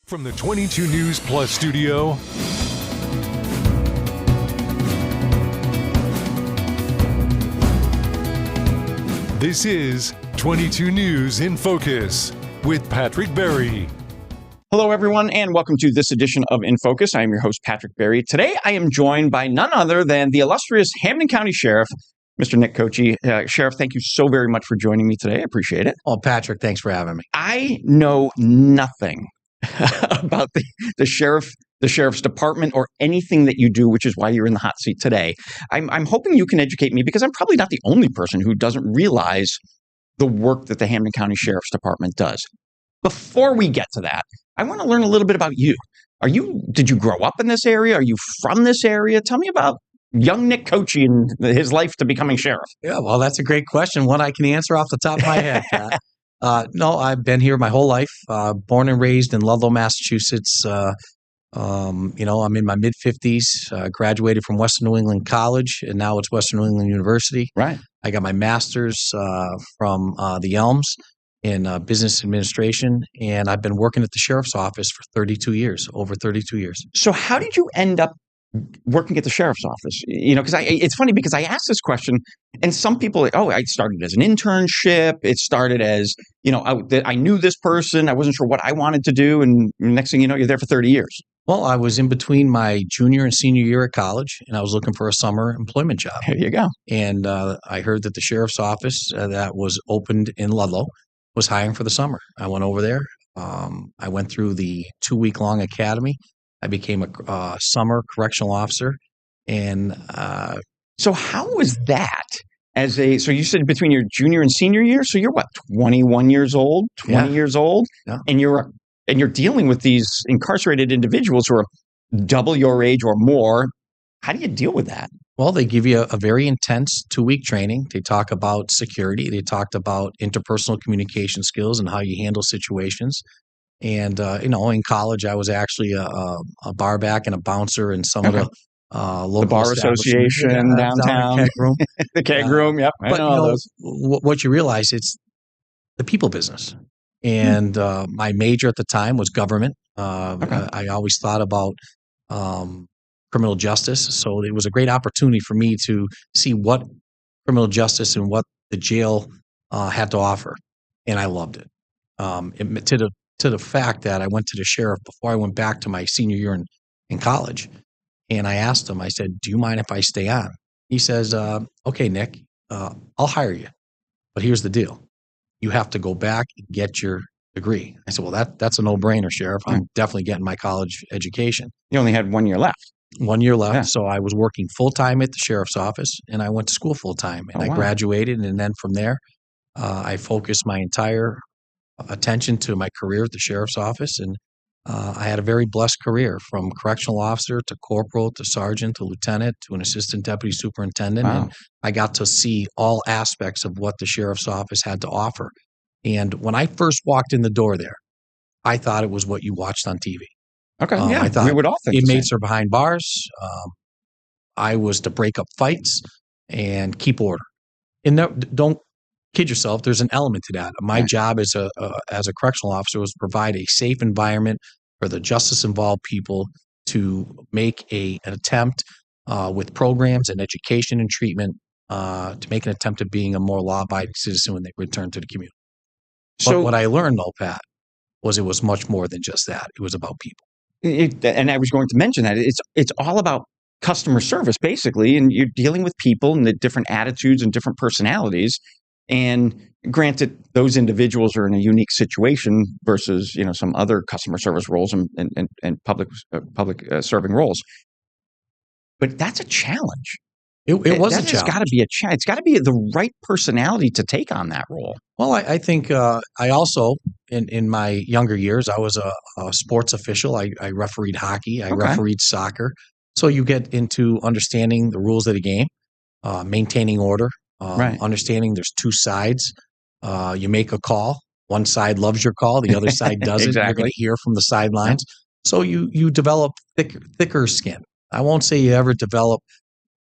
From the 22 News Plus studio, this is 22 News in Focus with Patrick Berry. Hello, everyone, and welcome to this edition of InFocus. I am your host, Patrick Berry. Today, I am joined by none other than the illustrious Hampden County Sheriff, Mr. Nick Cocchi. Sheriff, thank you so very much for joining me today. I appreciate it. Oh, Patrick, thanks for having me. I know nothing about the sheriff's department or anything that you do, which is why you're in the hot seat today. I'm hoping you can educate me because I'm probably not the only person who doesn't realize the work that the Hampden County Sheriff's Department does. Before we get to that, I want to learn a little bit about you. Did you grow up in this area? Are you from this area? Tell me about young Nick Cocchi and his life to becoming sheriff. Yeah, well, that's a great question. One I can answer off the top of my head, Pat. No, I've been here my whole life. Born and raised in Ludlow, Massachusetts. I'm in my mid-50s. Graduated from Western New England College, and now it's Western New England University. Right. I got my master's from the Elms in business administration, and I've been working at the sheriff's office for over 32 years. So how did you end up working at the sheriff's office? Because it's funny because I asked this question, and some people, it started as an internship. It started as, I knew this person. I wasn't sure what I wanted to do. And next thing you know, you're there for 30 years. Well, I was in between my junior and senior year at college, and I was looking for a summer employment job. There you go. And I heard that the sheriff's office that was opened in Ludlow was hiring for the summer. I went over there. I went through the 2-week-long academy. I became a summer correctional officer. And so how was that so you said between your junior and senior year? So you're 21 years old, 20 years old, yeah. And you're dealing with these incarcerated individuals who are double your age or more. How do you deal with that? Well, they give you a very intense 2-week training. They talk about security. They talked about interpersonal communication skills and how you handle situations. And, in college, I was actually a bar back and a bouncer in some of the local the bar association downtown. The keg room. The keg room, yep. But what you realize, it's the people business. And my major at the time was government. I always thought about criminal justice. So it was a great opportunity for me to see what criminal justice and what the jail had to offer. And I loved it. To the fact that I went to the sheriff before I went back to my senior year in college. And I asked him, I said, do you mind if I stay on? He says, okay, Nick, I'll hire you. But here's the deal. You have to go back and get your degree. I said, well, that's a no-brainer, Sheriff. I'm definitely getting my college education. You only had 1 year left. 1 year left. Yeah. So I was working full-time at the sheriff's office, and I went to school full-time. And I graduated, and then from there, I focused my entire attention to my career at the sheriff's office. And I had a very blessed career from correctional officer to corporal to sergeant to lieutenant to an assistant deputy superintendent. Wow. And I got to see all aspects of what the sheriff's office had to offer. And when I first walked in the door there, I thought it was what you watched on TV. Okay, yeah, I thought we would all think inmates are behind bars. I was to break up fights and keep order. And don't kid yourself, there's an element to that. My job as a correctional officer was to provide a safe environment for the justice-involved people to make an attempt with programs and education and treatment to make an attempt at being a more law-abiding citizen when they return to the community. So what I learned, though, Pat, was it was much more than just that. It was about people. And I was going to mention that it's all about customer service, basically, and you're dealing with people and the different attitudes and different personalities. And granted, those individuals are in a unique situation versus some other customer service roles and public serving roles. But that's a challenge. It was a challenge. It's got to be a challenge. It's got to be the right personality to take on that role. Well, I think I also, in my younger years, I was a sports official. I refereed hockey. I refereed soccer. So you get into understanding the rules of the game, maintaining order, understanding there's two sides. You make a call. One side loves your call. The other side doesn't. Exactly. You're going to hear from the sidelines. So you develop thicker skin. I won't say you ever develop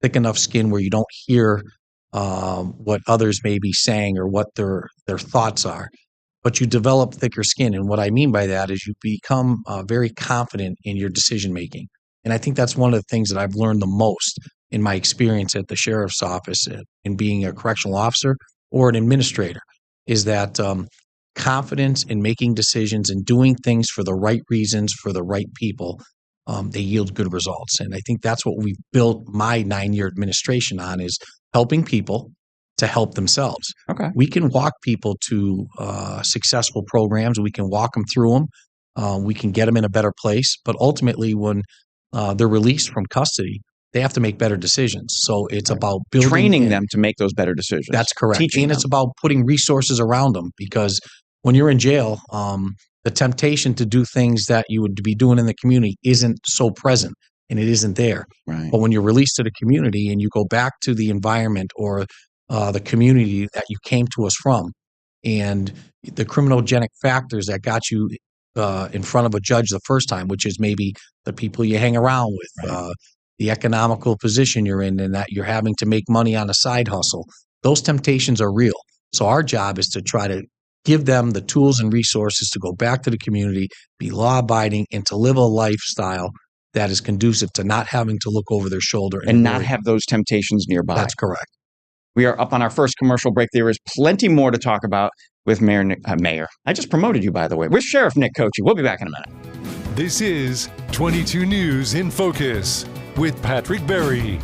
thick enough skin where you don't hear what others may be saying or what their thoughts are. but you develop thicker skin. And what I mean by that is you become very confident in your decision making. And I think that's one of the things that I've learned the most in my experience at the sheriff's office in being a correctional officer or an administrator, is that confidence in making decisions and doing things for the right reasons for the right people, they yield good results. And I think that's what we've built my 9-year administration on, is helping people to help themselves. Okay. We can walk people to successful programs. We can walk them through them. We can get them in a better place. But ultimately, when they're released from custody, they have to make better decisions. So it's about building training them to make those better decisions. That's correct. Teaching and them. It's about putting resources around them, because when you're in jail, the temptation to do things that you would be doing in the community isn't so present, and it isn't there. Right. But when you're released to the community and you go back to the environment or the community that you came to us from, and the criminogenic factors that got you in front of a judge the first time, which is maybe the people you hang around with, Right. the economical position you're in, and that you're having to make money on a side hustle, those temptations are real. So our job is to try to give them the tools and resources to go back to the community, be law-abiding, and to live a lifestyle that is conducive to not having to look over their shoulder. And not have those temptations nearby. That's correct. We are up on our first commercial break. There is plenty more to talk about with Mayor. I just promoted you, by the way. With Sheriff Nick Cocchi. We'll be back in a minute. This is 22 News in Focus with Patrick Berry.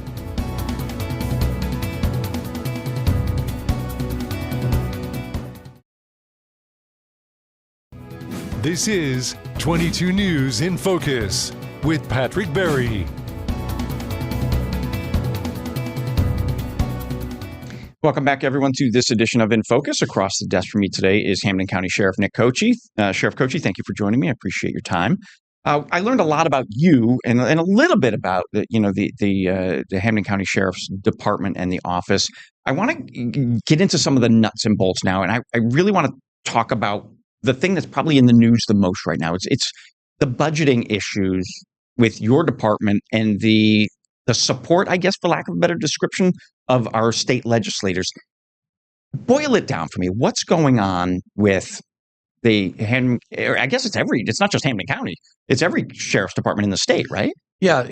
This is 22 News in Focus with Patrick Berry. Welcome back, everyone, to this edition of InFocus. Across the desk from me today is Hampden County Sheriff Nick Cocchi. Sheriff Cocchi, thank you for joining me. I appreciate your time. I learned a lot about you and a little bit about the Hampden County Sheriff's Department and the office. I want to get into some of the nuts and bolts now, and I really want to talk about the thing that's probably in the news the most right now. It's the budgeting issues with your department and the support, I guess, for lack of a better description, of our state legislators. Boil it down for me. What's going on with I guess it's not just Hampden County. It's every sheriff's department in the state, right? Yeah,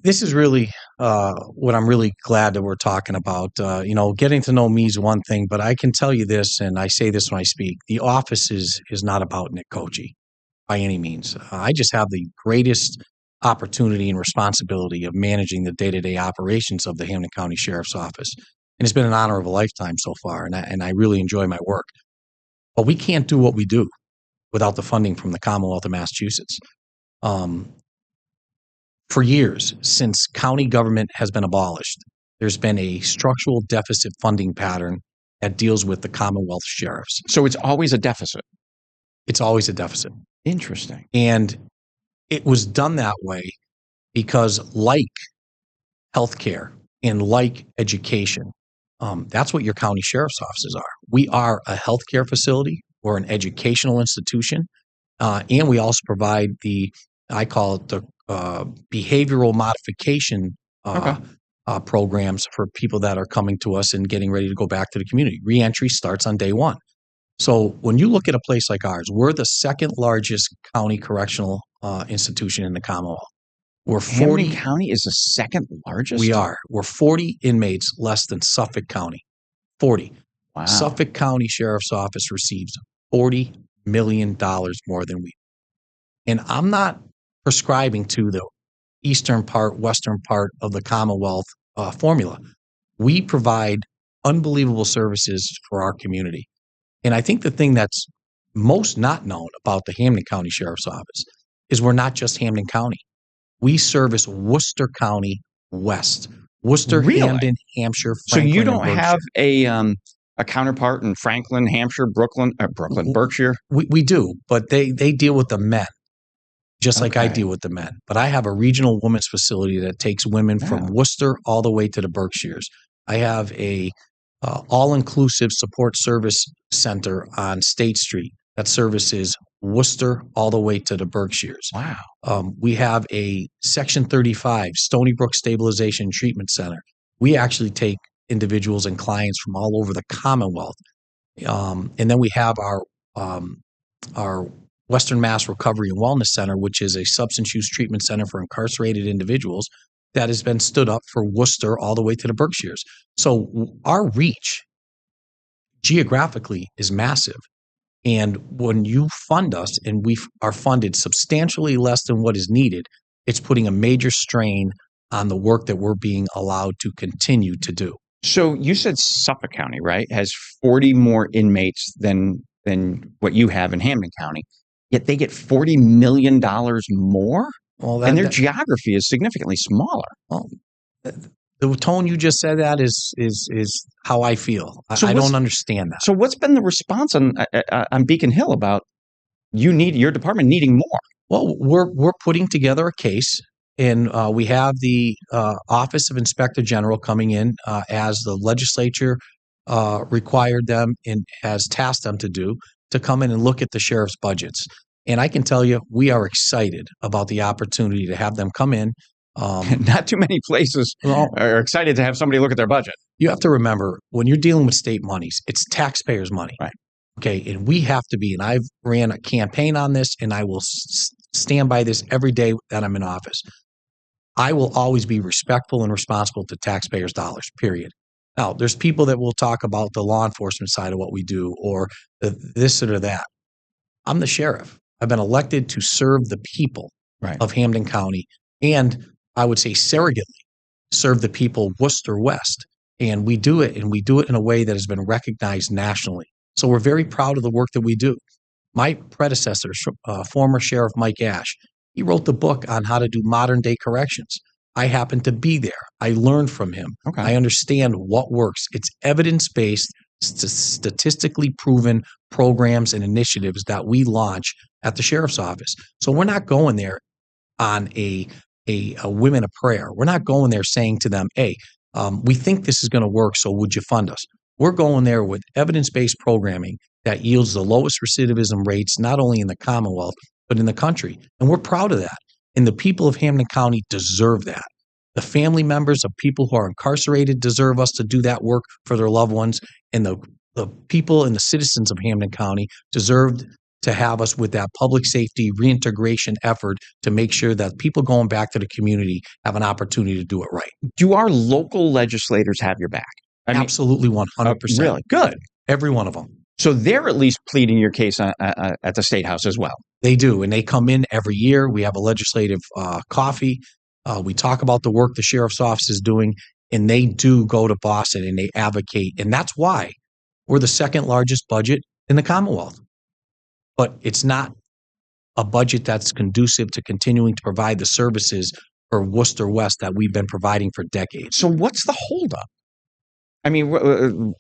this is really what I'm really glad that we're talking about. Getting to know me is one thing, but I can tell you this, and I say this when I speak: the office is not about Nick Cocchi by any means. I just have the greatest opportunity and responsibility of managing the day-to-day operations of the Hampden County Sheriff's Office, and it's been an honor of a lifetime so far, and I really enjoy my work. But we can't do what we do without the funding from the Commonwealth of Massachusetts. For years, since county government has been abolished, there's been a structural deficit funding pattern that deals with the Commonwealth sheriffs. So it's always a deficit. It's always a deficit. Interesting. And it was done that way because, like healthcare and like education, that's what your county sheriff's offices are. We are a healthcare facility or an educational institution, and we also provide I call it the behavioral modification programs for people that are coming to us and getting ready to go back to the community. Reentry starts on day one. So when you look at a place like ours, we're the second largest county correctional institution in the Commonwealth. We're 40. Hampden County is the second largest? We are. We're 40 inmates less than Suffolk County. 40. Wow. Suffolk County Sheriff's Office receives $40 million more than we. And I'm not prescribing to the eastern part, western part of the Commonwealth formula. We provide unbelievable services for our community. And I think the thing that's most not known about the Hampden County Sheriff's Office is we're not just Hampden County. We service Worcester County West. Worcester, Really? Hampden, Hampshire, Franklin, so you don't and have a counterpart in Franklin, Hampshire, Brooklyn, Berkshire? We do, but they deal with the men, just like I Okay. deal with the men. But I have a regional women's facility that takes women from Worcester all the way to the Berkshires. I have a all-inclusive support service center on State Street that services Worcester all the way to the Berkshires. Wow. We have a Section 35 Stony Brook Stabilization and Treatment Center. We actually take individuals and clients from all over the Commonwealth. And then we have our our Western Mass Recovery and Wellness Center, which is a substance use treatment center for incarcerated individuals that has been stood up for Worcester all the way to the Berkshires. So our reach geographically is massive. And when you fund us and we are funded substantially less than what is needed, it's putting a major strain on the work that we're being allowed to continue to do. So you said Suffolk County, right, has 40 more inmates than what you have in Hampden County, yet they get $40 million more? Well, and their geography is significantly smaller. Well, the tone you just said that is how I feel. So I don't understand that. So what's been the response on Beacon Hill about your department needing more? Well, we're putting together a case, and we have the Office of Inspector General coming in as the legislature required them and has tasked them to come in and look at the sheriff's budgets. And I can tell you, we are excited about the opportunity to have them come in. Not too many places are excited to have somebody look at their budget. You have to remember, when you're dealing with state monies, it's taxpayers' money. Right. Okay. And we have to be, and I've ran a campaign on this, and I will stand by this every day that I'm in office. I will always be respectful and responsible to taxpayers' dollars, period. Now, there's people that will talk about the law enforcement side of what we do or this or that. I'm the sheriff. I've been elected to serve the people of Hampden County, and I would say surrogately serve the people of Worcester West. And we do it in a way that has been recognized nationally. So we're very proud of the work that we do. My predecessor, former Sheriff Mike Ash, he wrote the book on how to do modern day corrections. I happened to be there. I learned from him. Okay. I understand what works. It's evidence-based, statistically proven programs and initiatives that we launch at the sheriff's office. So we're not going there on a women of prayer. We're not going there saying to them, hey, we think this is going to work, so would you fund us? We're going there with evidence-based programming that yields the lowest recidivism rates, not only in the Commonwealth, but in the country. And we're proud of that. And the people of Hampden County deserve that. The family members of people who are incarcerated deserve us to do that work for their loved ones. And the people and the citizens of Hampden County deserve to have us with that public safety reintegration effort to make sure that people going back to the community have an opportunity to do it right. Do our local legislators have your back? Absolutely, 100%. Really? Good. Every one of them. So they're at least pleading your case at the State House as well. They do, and they come in every year. We have a legislative coffee. We talk about the work the sheriff's office is doing, and they do go to Boston and they advocate. And that's why we're the second largest budget in the Commonwealth. But it's not a budget that's conducive to continuing to provide the services for Worcester West that we've been providing for decades. So what's the holdup? I mean,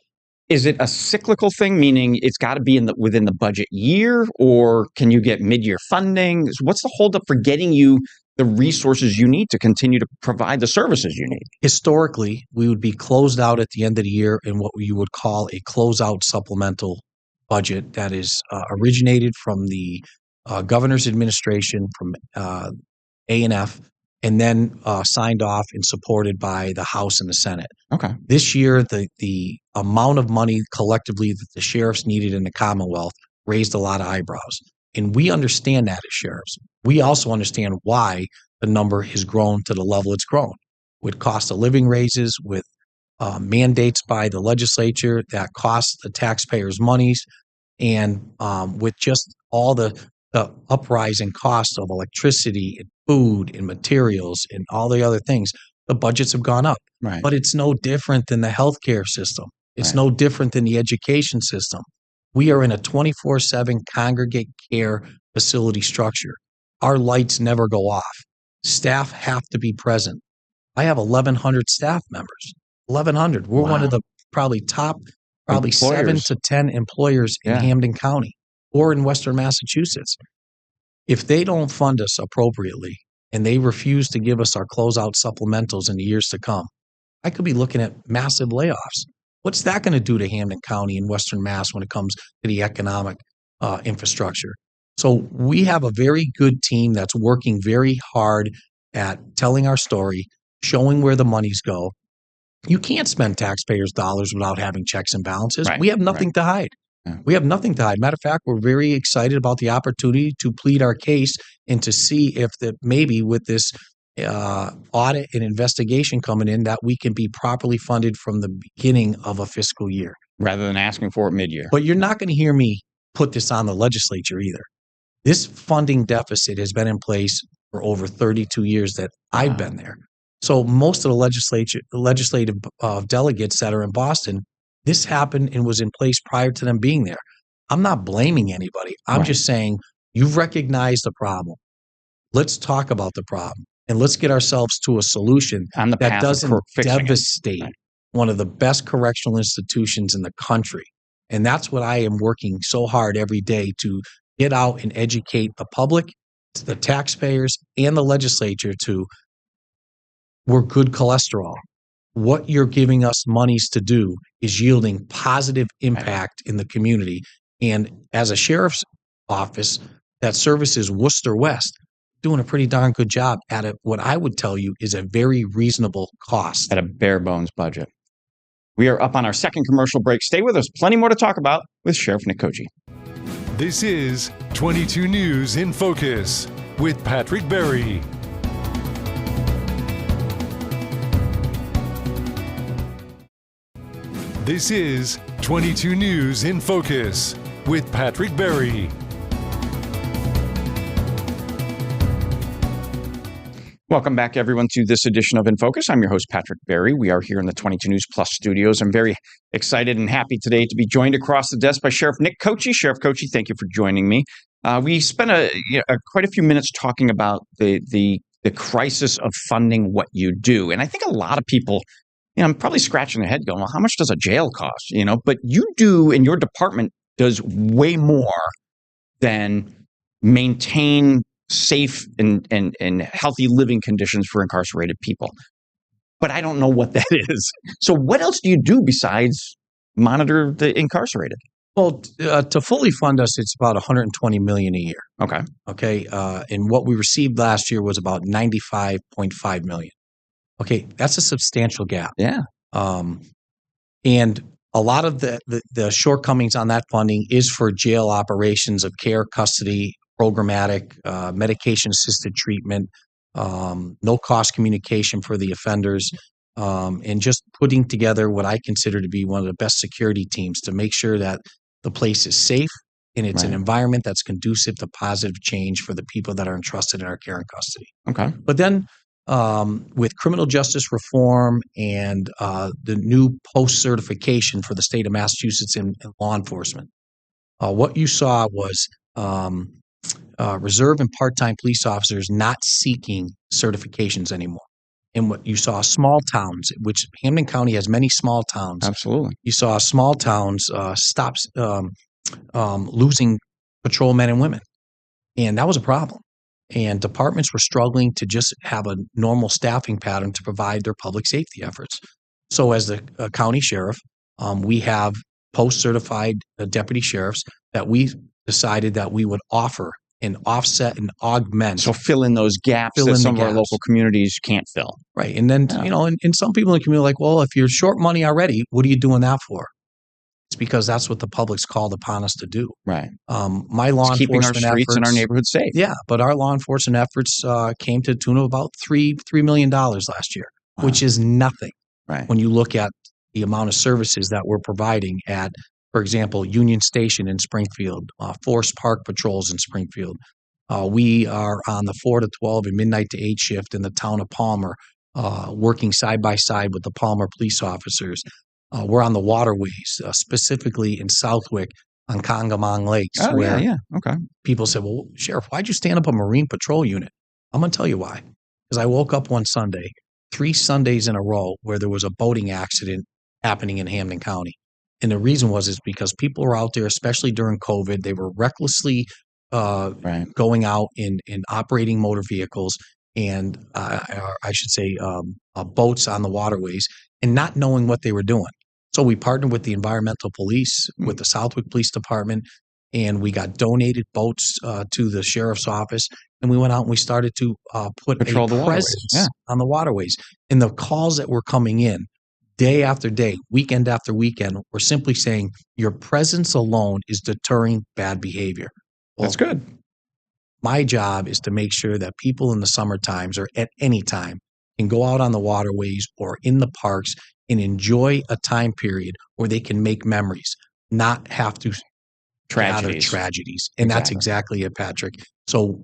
is it a cyclical thing, meaning it's got to be within the budget year, or can you get mid-year funding? What's the holdup for getting you the resources you need to continue to provide the services you need? Historically, we would be closed out at the end of the year in what you would call a closeout supplemental budget that is originated from the governor's administration, from A&F, and then signed off and supported by the House and the Senate. Okay. This year, the amount of money collectively that the sheriffs needed in the Commonwealth raised a lot of eyebrows. And we understand that as sheriffs. We also understand why the number has grown to the level it's grown, with cost of living raises, with mandates by the legislature that cost the taxpayers monies, and with just all the uprising costs of electricity and food and materials and all the other things, the budgets have gone up. Right. But it's no different than the healthcare system. It's no different than the education system. We are in a 24/7 congregate care facility structure. Our lights never go off. Staff have to be present. I have 1,100 staff members. 1,100. We're one of the top employers. 7 to 10 employers in Hampden County or in Western Massachusetts. If they don't fund us appropriately and they refuse to give us our closeout supplementals in the years to come, I could be looking at massive layoffs. What's that going to do to Hampden County and Western Mass when it comes to the economic infrastructure? So we have a very good team that's working very hard at telling our story, showing where the monies go. You can't spend taxpayers' dollars without having checks and balances. We have nothing to hide. Yeah. We have nothing to hide. Matter of fact, we're very excited about the opportunity to plead our case and to see if that maybe with this audit and investigation coming in that we can be properly funded from the beginning of a fiscal year. Rather than asking for it mid-year. But you're not going to hear me put this on the legislature either. This funding deficit has been in place for over 32 years that I've been there. So most of the legislative delegates that are in Boston, this happened and was in place prior to them being there. I'm not blaming anybody. I'm just saying you've recognized the problem. Let's talk about the problem and let's get ourselves to a solution that doesn't devastate one of the best correctional institutions in the country. And that's what I am working so hard every day to get out and educate the public, the taxpayers, and the legislature to we're good cholesterol. What you're giving us monies to do is yielding positive impact in the community. And as a sheriff's office that services Worcester West, doing a pretty darn good job at what I would tell you is a very reasonable cost. At a bare bones budget. We are up on our second commercial break. Stay with us. Plenty more to talk about with Sheriff Nick Cocchi. This is 22 News in Focus with Patrick Berry. This is 22 News in Focus with Patrick Berry. Welcome back, everyone, to this edition of InFocus. I'm your host, Patrick Berry. We are here in the 22 News Plus studios. I'm very excited and happy today to be joined across the desk by Sheriff Nick Cocchi. Sheriff Cocchi, thank you for joining me. We spent quite a few minutes talking about the crisis of funding what you do. And I think a lot of people, I'm probably scratching their head going, well, how much does a jail cost? But you do, and your department does way more than maintain safe and healthy living conditions for incarcerated people. But I don't know what that is. So what else do you do besides monitor the incarcerated? Well, to fully fund us, it's about $120 million a year. Okay. And what we received last year was about $95.5 million. Okay, that's a substantial gap. Yeah. And a lot of the shortcomings on that funding is for jail operations of care, custody, programmatic, medication-assisted treatment, no-cost communication for the offenders, and just putting together what I consider to be one of the best security teams to make sure that the place is safe and it's an environment that's conducive to positive change for the people that are entrusted in our care and custody. Okay. But then with criminal justice reform and the new post-certification for the state of Massachusetts in law enforcement, what you saw was reserve and part-time police officers not seeking certifications anymore. And what you saw small towns, which Hampden County has many small towns. Absolutely. You saw small towns stop losing patrolmen and women. And that was a problem. And departments were struggling to just have a normal staffing pattern to provide their public safety efforts. So as the county sheriff, we have post-certified deputy sheriffs that we decided that we would offer and offset and augment. So fill in those gaps that some of our local communities can't fill. Right. And then, and some people in the community are like, well, if you're short money already, what are you doing that for? It's because that's what the public's called upon us to do. Right. My law enforcement keeping our streets efforts, and our neighborhoods safe. Yeah. But our law enforcement efforts came to the tune of about $3 million last year, which is nothing. Right. When you look at the amount of services that we're providing at, for example, Union Station in Springfield, Forest Park patrols in Springfield. We are on the 4 to 12 and midnight to 8 shift in the town of Palmer, working side by side with the Palmer police officers. We're on the waterways, specifically in Southwick on Congamon Lakes. Okay. People said, well, Sheriff, why'd you stand up a Marine patrol unit? I'm going to tell you why. Because I woke up one Sunday, 3 Sundays in a row, where there was a boating accident happening in Hampden County. And the reason is because people were out there, especially during COVID, they were recklessly going out and operating motor vehicles and I should say boats on the waterways and not knowing what they were doing. So we partnered with the environmental police, with the Southwick Police Department, and we got donated boats to the sheriff's office. And we went out and we started to put Patrol a presence on the waterways. And the calls that were coming in day after day, weekend after weekend, we're simply saying your presence alone is deterring bad behavior. Well, That's good. my job is to make sure that people in the summer times or at any time can go out on the waterways or in the parks and enjoy a time period where they can make memories, not have to gather tragedies. And that's exactly it, Patrick. So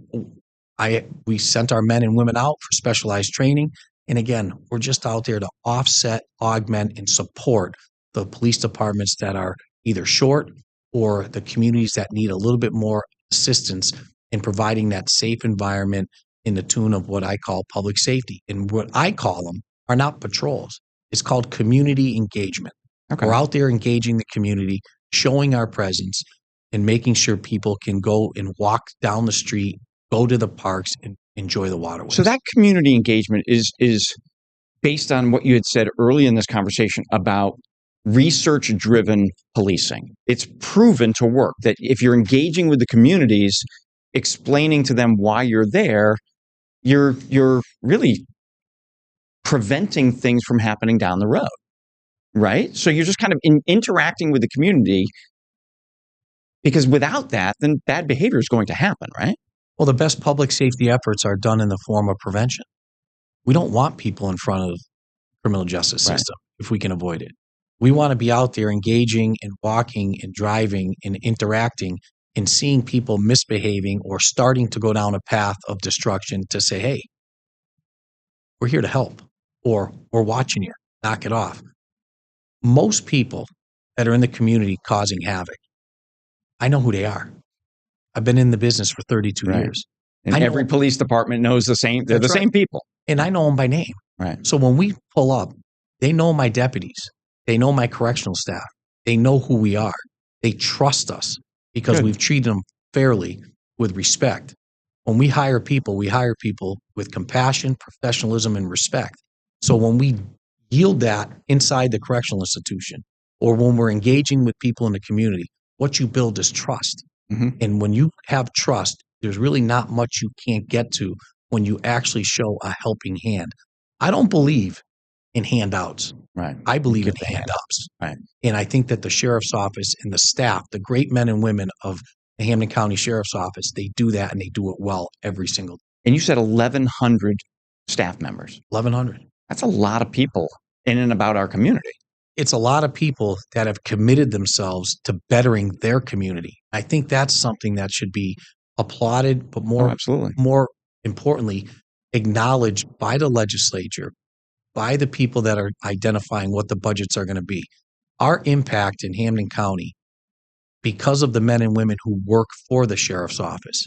we sent our men and women out for specialized training. And again, we're just out there to offset, augment, and support the police departments that are either short or the communities that need a little bit more assistance in providing that safe environment in the tune of what I call public safety. And what I call them are not patrols. It's called community engagement. Okay. We're out there engaging the community, showing our presence, and making sure people can go and walk down the street, go to the parks, and enjoy the waterways. So that community engagement is based on what you had said early in this conversation about research-driven policing. It's proven to work that if you're engaging with the communities, explaining to them why you're there, you're really preventing things from happening down the road, right? So you're just kind of interacting with the community, because without that, then bad behavior is going to happen, right? Well, the best public safety efforts are done in the form of prevention. We don't want people in front of the criminal justice system if we can avoid it. We want to be out there engaging and walking and driving and interacting and seeing people misbehaving or starting to go down a path of destruction to say, hey, we're here to help, or we're watching you, knock it off. Most people that are in the community causing havoc, I know who they are. I've been in the business for 32 years. And every police department knows the same. They're the same people. And I know them by name. Right. So when we pull up, they know my deputies. They know my correctional staff. They know who we are. They trust us because we've treated them fairly with respect. When we hire people with compassion, professionalism, and respect. So when we yield that inside the correctional institution, or when we're engaging with people in the community, what you build is trust. Mm-hmm. And when you have trust, there's really not much you can't get to when you actually show a helping hand. I don't believe in handouts. Right. I believe in hand-ups. Right. And I think that the sheriff's office and the staff, the great men and women of the Hampden County Sheriff's Office, they do that and they do it well every single day. And you said 1,100 staff members. 1,100. That's a lot of people in and about our community. It's a lot of people that have committed themselves to bettering their community. I think that's something that should be applauded, but more importantly, acknowledged by the legislature, by the people that are identifying what the budgets are going to be. Our impact in Hampden County, because of the men and women who work for the sheriff's office,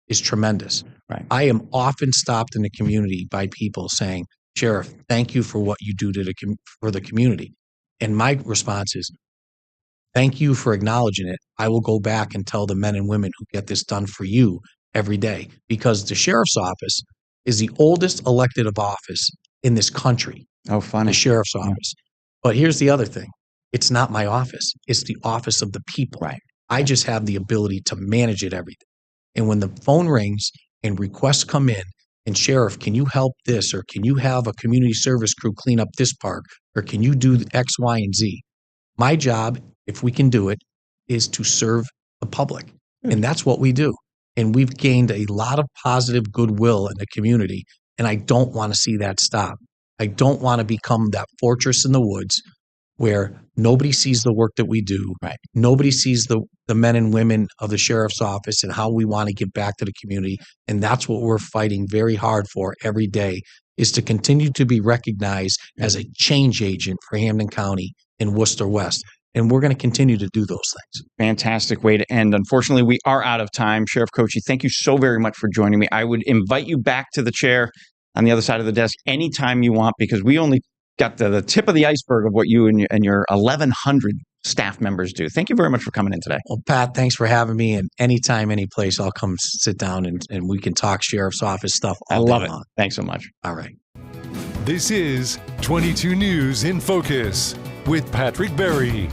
is tremendous. Right. I am often stopped in the community by people saying, Sheriff, thank you for what you do for the community. And my response is, thank you for acknowledging it. I will go back and tell the men and women who get this done for you every day, because the sheriff's office is the oldest elected of office in this country. Oh, funny. The sheriff's office. But here's the other thing. It's not my office. It's the office of the people. Right. I just have the ability to manage it every day. And when the phone rings and requests come in, and Sheriff, can you help this? Or can you have a community service crew clean up this park? Or can you do X, Y, and Z? My job, if we can do it, is to serve the public. And that's what we do. And we've gained a lot of positive goodwill in the community. And I don't want to see that stop. I don't want to become that fortress in the woods where nobody sees the work that we do. Right. Nobody sees the men and women of the sheriff's office and how we want to give back to the community. And that's what we're fighting very hard for every day, is to continue to be recognized as a change agent for Hampden County and Worcester West. And we're going to continue to do those things. Fantastic way to end. Unfortunately, we are out of time. Sheriff Cocchi, thank you so very much for joining me. I would invite you back to the chair on the other side of the desk anytime you want, because we only got the tip of the iceberg of what you and your 1,100 staff members do. Thank you very much for coming in today. Well, Pat, thanks for having me. And anytime, any place, I'll come sit down and we can talk sheriff's office stuff all day long. I love it. Thanks so much. All right. This is 22 News in Focus with Patrick Berry.